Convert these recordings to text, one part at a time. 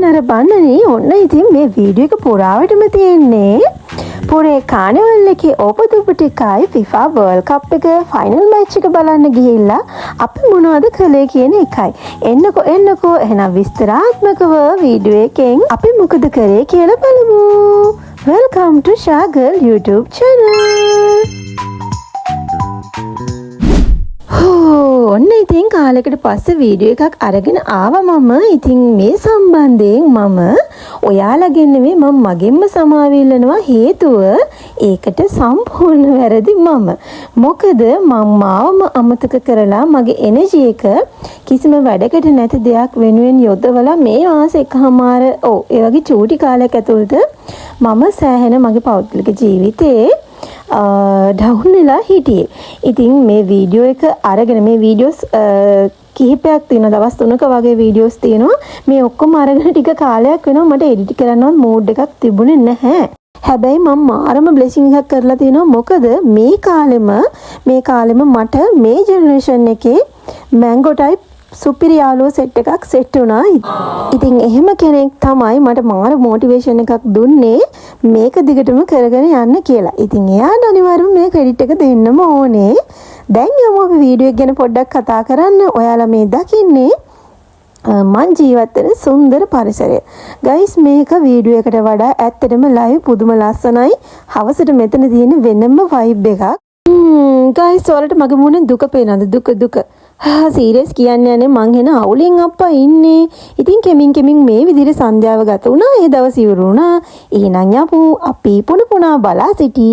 අර බන්නනේ ඔන්න ඉතින් මේ වීඩියෝ එක පුරාවටම තියෙන්නේ පුරේ කානිවල් එකේ ඕපදුපටිකයි FIFA World Cup එක ෆයිනල් මැච් එක බලන්න ගිහිල්ලා අපි මොනවද කළේ කියන එකයි. එන්නකෝ එහෙනම් විස්තරාත්මකව වීඩියෝ එකෙන් අපි මොකද කරේ කියලා බලමු. Welcome to Shagirl YouTube channel. ඔන්න ඉතින් කාලයකට පස්සේ වීඩියෝ එකක් අරගෙන ආවා මම. ඉතින් මේ සම්බන්ධයෙන් මම ඔයාලගෙන් නෙමෙයි මම මගෙන්ම සමාව ඉල්ලනවා. හේතුව ඒකට සම්පූර්ණ වැරදි මම. මොකද මම මාවම අමතක කරලා මගේ එනර්ජි එක කිසිම වැඩකට නැති දෙයක් වෙනුවෙන් යොදවලා මේ මාස එකමාර ඒ වගේ චූටි කාලයක් ඇතුළත මම සෑහෙන මගේ පෞද්ගලික ජීවිතේ ඩවුන් වෙලා හිටියේ. ඉතින් මේ වීඩියෝ එක අරගෙන මේ වීඩියෝස් කිහිපයක් තියෙනවා. දවස් 3ක වගේ වීඩියෝස් තියෙනවා. මේ ඔක්කොම අරගෙන ටික කාලයක් වෙනවා මට එඩිට් කරන්නවත් මූඩ් එකක් තිබුණේ නැහැ. හැබැයි මම මාරම බ්ලෙසිං එකක් කරලා තියෙනවා. මොකද මේ කාලෙම මට මේ ජෙනරේෂන් එකේ මැංගෝ ටයිප් සුපිරි යාළුවෝ සෙට් එකක් සෙට් වුණා. ඉතින් එහෙම කෙනෙක් තමයි මට මාර මොටිවේෂන් එකක් දුන්නේ මේක දිගටම කරගෙන යන්න කියලා. ඉතින් එයාට අනිවාර්යයෙන් මේ ක්‍රෙඩිට් එක දෙන්නම ඕනේ. දැන් යමු අපි වීඩියෝ එක ගැන පොඩ්ඩක් කතා කරන්න. ඔයාලා මේ දකින්නේ මං ජීවත් වෙන සුන්දර පරිසරය. ගයිස් මේක වීඩියෝ එකට වඩා ඇත්තටම ලයිව් පුදුම ලස්සනයි. හවසට මෙතන තියෙන වෙනම වයිබ් එකක්. ගයිස් ඔයාලට මගේ මුණෙන් දුක පේනවද? දුක. සීරියස් කියන්නේ යන්නේ මං එන අවුලෙන් අප්පා ඉන්නේ. ඉතින් කෙමින් මේ විදිහට සන්ධ්‍යාව ගත වුණා. ඒ දවස් ඉවර වුණා. එහෙනම් අපි පුණා බලා සිටි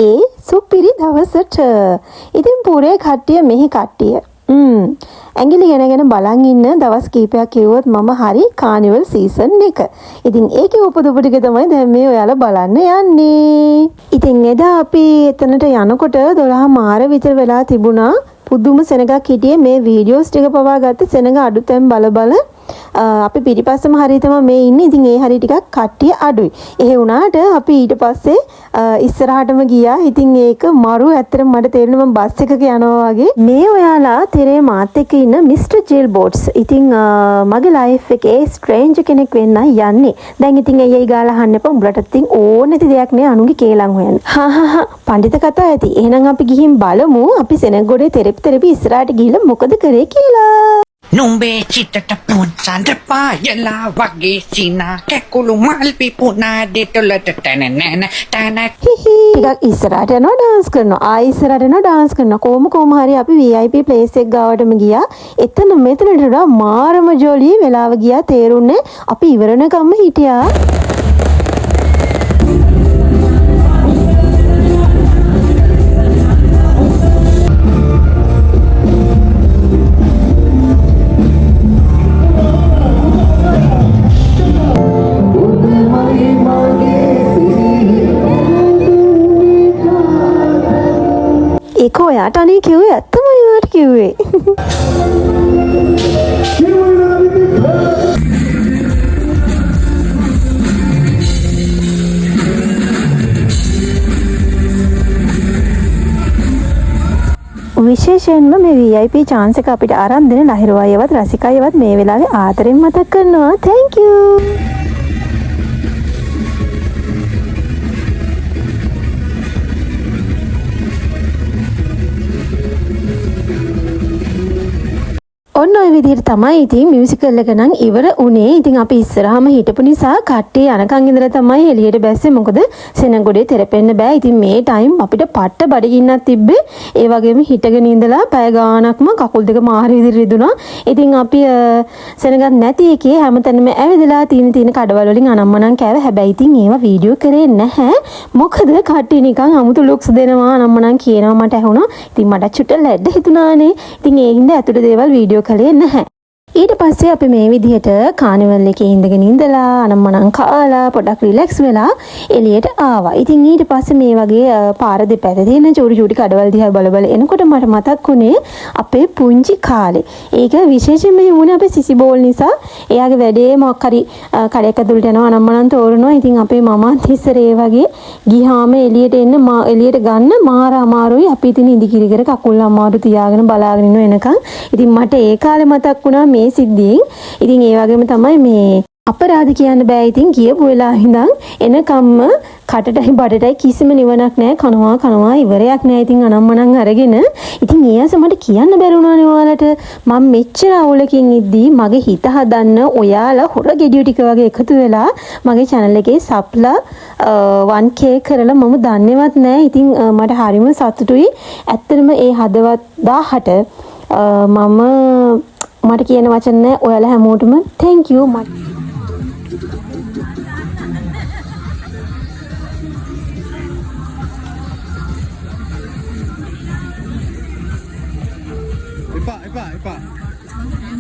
ඒ සුපිරි දවසට. ඉතින් පුරේ කට්ටිය මෙහි කට්ටිය. ඇඟිලි ගෙනගෙන බලන් ඉන්න දවස් කීපයක් කිව්වොත් මම හරි කානිවල් සීසන් එක. ඉතින් ඒකේ උපදොප ටික තමයි දැන් මේ ඔයාලා බලන්න යන්නේ. ඉතින් එදා අපි එතනට යනකොට 12 මාර විතර වෙලා තිබුණා. පුදුම සෙනගක් හිටියේ. මේ වීඩියෝස් ටික පවා ගත්තේ සෙනග අඩුතෙන් බල අපි පිටිපස්සම හරිය තමයි මේ ඉන්නේ. ඉතින් ඒ හරිය ටිකක් කට්ටිය අඩුයි. එහෙ වුණාට අපි ඊට පස්සේ ඉස්සරහටම ගියා. ඉතින් ඒක මරු ඇත්තටම මට තේරෙනවා මම බස් එකක යනවා වගේ. මේ ඔයාලා තිරේ මාත් එක්ක ඉන්න මිස්ටර් ජිල් බෝට්ස්. ඉතින් මගේ ලයිෆ් එකේ ස්ට්‍රේන්ජර් කෙනෙක් වෙන්න යන්නේ. දැන් ඉතින් එයයි ගාලා අහන්න එපා. උඹලට ඉතින් ඕන නැති දෙයක් නේ අනුගේ කේලම් හොයන්න. පඬිත කතා ඇති. එහෙනම් අපි ගිහින් බලමු අපි සෙනගොඩේ තෙරපි ඉස්සරහට ගිහිල්ලා මොකද කරේ කියලා. Numbe citata pun sandrapa yala wage sina kekulu malpi puna detola tanana tana ටිකක් ඉස්සරහට යනවා ඩාන්ස් කරනවා. ආයි ඉස්සරහට යනවා ඩාන්ස් කරනවා. කොහොම හරි අපි VIP ප්ලේස් එක ගාවටම ගියා. එතන මෙතනට වඩා මාරම ජොලි වෙලාව ගියා තේරුන්නේ. අපි ඉවරනකම්ම හිටියා. ඒක ඔයාට අනේ කිව්වේ ඇත්තම ඔයාට කිව්වේ. විශේෂයෙන්ම මේ VIP chance එක අපිට ආරම්භ දෙන ලහිරු අයවත් රසිකයවත් මේ වෙලාවේ ආදරෙන් මතක් කරනවා. Thank you. ඔන්න ඔය විදිහට තමයි ඉතින් මියුසිකල් එක නම් ඉවර උනේ. ඉතින් අපි ඉස්සරහම හිටපු නිසා කට්ටිය යනකන් ඉඳලා තමයි එළියට බැස්සේ. මොකද සෙනගොඩේ තෙරපෙන්න බෑ. ඉතින් මේ ටයිම් අපිට පට්ට බඩගින්නක් තිබ්බේ. ඒ වගේම හිටගෙන ඉඳලා පැය ගාණක්ම කකුල් දෙක මාර විදිහට රිදුනා. ඉතින් අපි සෙනගක් නැති එකේ හැමතැනම ඇවිදලා තියෙන කඩවල වලින් අනම්මනම් කෑව. හැබැයි ඉතින් ඒවා වීඩියෝ කරේ නැහැ. මොකද කට්ටිය නිකන් අමුතු ලුක්ස් දෙනවා අනම්මනම් කියනවා මට ඇහුණා. ඉතින් මට චුට්ට ලැඩ හිතුණානේ. ඉතින් ඒ හින්දා ඇතුළේ දේවල් වීඩියෝ කළේ නැහැ. ඊට පස්සේ අපි මේ විදිහට කානිවල් එකේ ඉඳගෙන ඉඳලා අනම්මනම් කාලා පොඩක් රිලැක්ස් වෙලා එළියට ආවා. ඉතින් ඊට පස්සේ මේ වගේ පාර දෙපැත්තේ තියෙන චූටි කඩවල් දිහා බල එනකොට මට මතක් වුණේ අපේ පුංචි කාලේ. ඒක විශේෂයෙන්ම වුණේ අපේ සිසිබෝල් නිසා. එයාගේ වැඩේ මොකක් හරි කඩේක ඇතුළට යනවා අනම්මනම් තෝරනවා. ඉතින් අපේ මමත් ඉස්සර ඒ වගේ ගිහාම එළියට ගන්න මාර අමාරුයි. අපි ඉතින් ඉඳි කිරි කකුල් අමාරු තියාගෙන බලාගෙන ඉන්න එනකන්. ඉතින් මට ඒ කාලේ මතක් වුණා මේ සිද්ධියෙන්. ඉතින් ඒ වගේම තමයි මේ අපරාධ කියන්න බෑ. ඉතින් ගියපු වෙලාව ඉඳන් එනකම්ම කටටයි බඩටයි කිසිම නිවනක් නැහැ. කනවා ඉවරයක් නැහැ. ඉතින් අනම්මනම් අරගෙන ඉතින් ඊයස මට කියන්න බැරි වුණානේ ඔයාලට. මම මෙච්චර අවුලකින් ඉද්දී මගේ හිත හදන්න ඔයාලා හොර ගෙඩිය ටික වගේ එකතු වෙලා මගේ channel එකේ සබ්ලා 1k කරලා මම දන්නේවත් නැහැ. ඉතින් මට හරිම සතුටුයි. ඇත්තටම ඒ හදවත් 1000ට මට කියන වචන නැහැ. ඔයාලා හැමෝටම thank you. එපා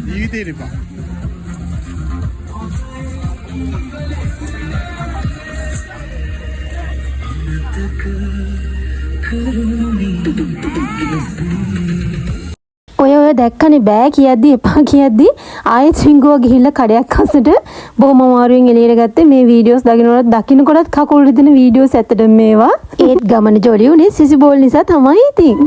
ජීවිතේ එපා ඔය දැක්කනේ බෑ කියද්දි එපා කියද්දි ආයෙත් රින්ගුව ගිහිල්ලා කඩයක් අස්සට බොහොම අමාරුවෙන් එළියට ගත්තේ. මේ වීඩියෝස් දකින්නකොටත් කකුල් රිදෙන වීඩියෝස් ඇත්තටම මේවා. ඒත් ගමන ජොලි උනේ සිසිබෝල් නිසා තමයි ඉතින්.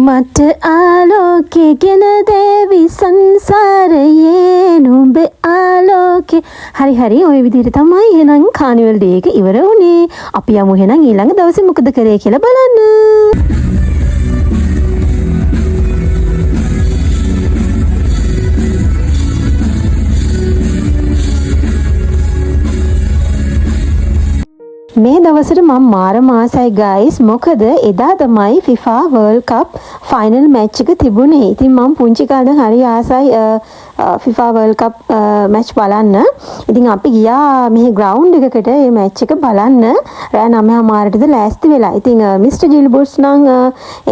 මට ආලෝකේ ගෙන දේවි සංසාරයේ නුඹේ ආලෝකේ. හරි ඔය විදිහට තමයි එහෙනම් කානිවල් ඩේ එක ඉවර වුණේ. අපි යමු එහෙනම් ඊළඟ දවසේ මොකද කරේ කියලා බලන්න. මේ දවසට මම මාරම ආසයි guys. මොකද එදා තමයි FIFA World Cup final match එක තිබුණේ. ඉතින් මම පුංචි කාලේ හරි ආසයි FIFA World Cup match බලන්න. ඉතින් අපි ගියා මෙහි ground එකකට මේ match එක බලන්න. රෑ 9:00ටද ලෑස්ති වෙලා. ඉතින් Mr. Gilbert නම්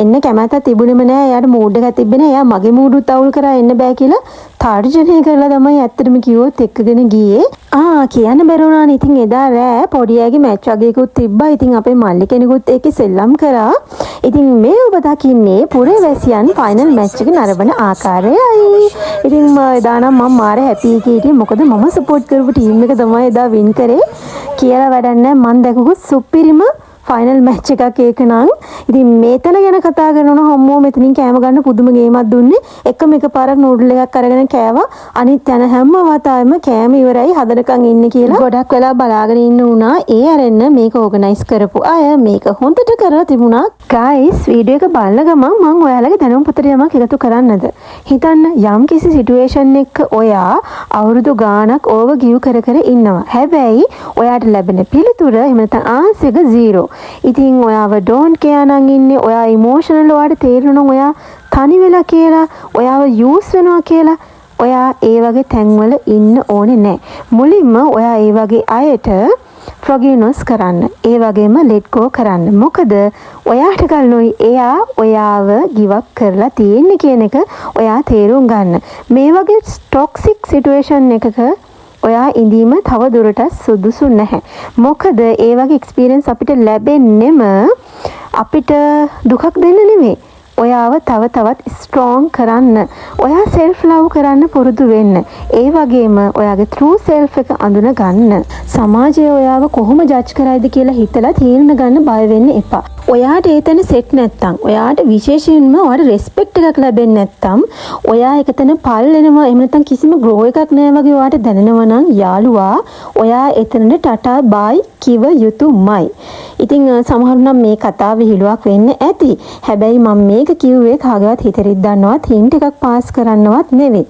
එන්න කැමැත්තක් තිබුණෙම නෑ. එයාට mood එකක් තිබ්බේ නෑ. එයා මගේ mood උත් අවුල් කරා එන්න බෑ කියලා තර්ජනය කරලා තමයි ඇත්තටම කිව්වොත් එක්කගෙන ගියේ. කියන්න බැරුණානේ. ඉතින් එදා රෑ පොඩි අයගේ මැච් වගේකුත් තිබ්බා. ඉතින් අපේ මල්ලි කෙනෙකුත් ඒකේ සෙල්ලම් කරා. ඉතින් මේ ඔබ දකින්නේ පුරවැසියන් ෆයිනල් මැච් එක නරඹන ආකාරයයි. ඉතින් එදා නම් මම මාර හැපි කීටි. මොකද මම සපෝට් කරපු ටීම් එක තමයි එදා වින් කරේ. කියලා වැඩක් නැහැ. මම දැකපු සුපිරිම ෆයිනල් මැච් එකක් ඒක නම්. ඉතින් මේතන ගැන කතා කරනවා හම්මෝ මෙතනින් කෑම ගන්න පුදුම ගේමක් දුන්නේ. එකම එකපාරක් නූඩල් එකක් අරගෙන කෑවා. අනිත් යන හැම වතාවෙම කෑම ඉවරයි හදනකන් ඉන්නේ කියලා ගොඩක් වෙලා බලාගෙන ඉන්න උනා. ඒ අරෙන්න මේක ඕගනයිස් කරපු අය මේක හොඳට කරලා තිබුණා. guys වීඩියෝ එක බලන ගමන් මම ඔයාලගේ දැනුම් පොතට යමක් එකතු කරන්නද? හිතන්න යම් කිසි සිටුේෂන් එකක ඔයා අවුරුදු ගාණක් ඕව ගිව් කර ඉන්නවා. හැබැයි ඔයාට ලැබෙන පිළිතුර එහෙම නැත්නම් ආන්සර් එක 0. ඉතින් ඔයාව ඩෝන්ට් කෙයා නම් ඉන්නේ. ඔයා ඉමෝෂනල් ඔයාට තේරෙනවා ඔයා තනි වෙලා කියලා, ඔයාව යූස් වෙනවා කියලා. ඔයා ඒ වගේ තැන්වල ඉන්න ඕනේ නැහැ. මුලින්ම ඔයා ඒ වගේ අයට forgiveness කරන්න. ඒ වගේම let go කරන්න. මොකද ඔයාට කලිනුයි එයා ඔයාව give up කරලා තියෙන්නේ කියන එක ඔයා තේරුම් ගන්න. මේ වගේ toxic situation එකක ඔයා ඉඳීම තව දුරටත් සුදුසු නැහැ. මොකද ඒ වගේ එක්ස්පීරියන්ස් අපිට ලැබෙන්නෙම අපිට දුකක් දෙන්න නෙමෙයි. ඔයාව තවත් ස්ට්‍රෝං කරන්න. ඔයා self love කරන්න පුරුදු වෙන්න. ඒ වගේම ඔයාගේ true self එක අඳුන ගන්න. සමාජය ඔයාව කොහොම ජජ් කරයිද කියලා හිතලා තීරණ ගන්න බය වෙන්න එපා. ඔයාට ඒතන සෙට් නැත්තම්, ඔයාට විශේෂයෙන්ම ඔයාට රෙස්පෙක්ට් එකක් ලැබෙන්නේ නැත්තම්, ඔයා එකතන පල් වෙනවා එහෙම නැත්තම් කිසිම ග්‍රෝ එකක් නැහැ වගේ ඔයාට දැනෙනවා නම් යාළුවා ඔයා එතනට ටටා බයි කිව යුතුමයි. ඉතින් සමහරු නම් මේ කතාව විහිළුවක් වෙන්න ඇති. හැබැයි මම මේක කිව්වේ කාගවත් හිතරිත් දන්නවත් හින්ට් එකක් පාස් කරන්නවත් නෙවෙයි.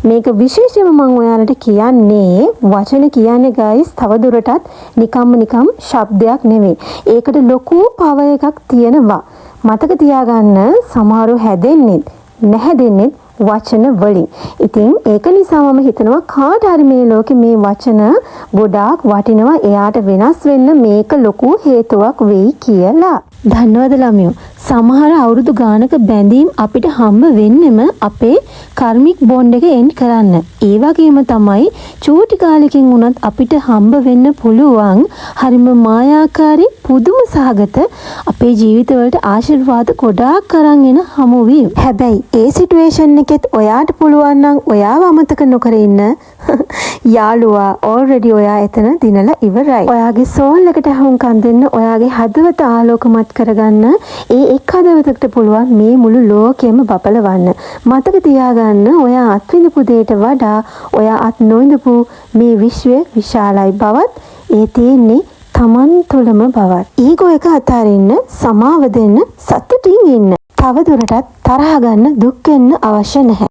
මේක විශේෂයෙන්ම මම ඔයාලට කියන්නේ වචන කියන්නේ guys තවදුරටත් නිකම් ශබ්දයක් නෙවෙයි. ඒකට ලොකු පවර් එකක් තියෙනවා. මතක තියාගන්න සමහරු හැදෙන්නේ නැහැදෙන්නේ වචන වලින්. ඉතින් ඒක නිසා මම හිතනවා කාට හරි මේ ලෝකේ මේ වචන ගොඩාක් වටිනවා. එයාට වෙනස් වෙන්න මේක ලොකු හේතුවක් වෙයි කියලා. දන්නවද ළමයෝ සමහර අවුරුදු ගානක බැඳීම් අපිට හම්බ වෙන්නෙම අපේ කර්මික් බොන්ඩ් එක එන්ඩ් කරන්න. ඒ වගේම තමයි චූටි කාලෙකින් වුණත් අපිට හම්බ වෙන්න පුළුවන් හරිම මායාකාරී පුදුම සහගත අපේ ජීවිතවලට ආශිර්වාද ගොඩාක් අරන් එන හමු වීම. හැබැයි ඒ සිටුේෂන් එකෙත් ඔයාට පුළුවන් නම් ඔයාව අමතක නොකර ඉන්න යාළුවා ඔල්රෙඩි ඔයා එතන දිනලා ඉවරයි. ඔයාගේ සෝල් එකට හුම්කම් දෙන්න ඔයාගේ හදවත ආලෝකමත් කරගන්න ඒ එක් හදවතකට පුළුවන් මේ මුළු ලෝකෙම බබලවන්න. මතක තියාගන්න ඔයා අත්විඳපු දෙයට වඩා ඔයා අත් නොවිඳපු මේ විශ්වය විශාලයි බවත් ඒ තියෙන්නේ තමන් තුළම බවත්. ඊගෝ එක අතාරින්න සමාව දෙන්න සතුටින් ඉන්න. තව දුරටත් තරහ ගන්න දුක් වෙන්න අවශ්‍ය නැහැ.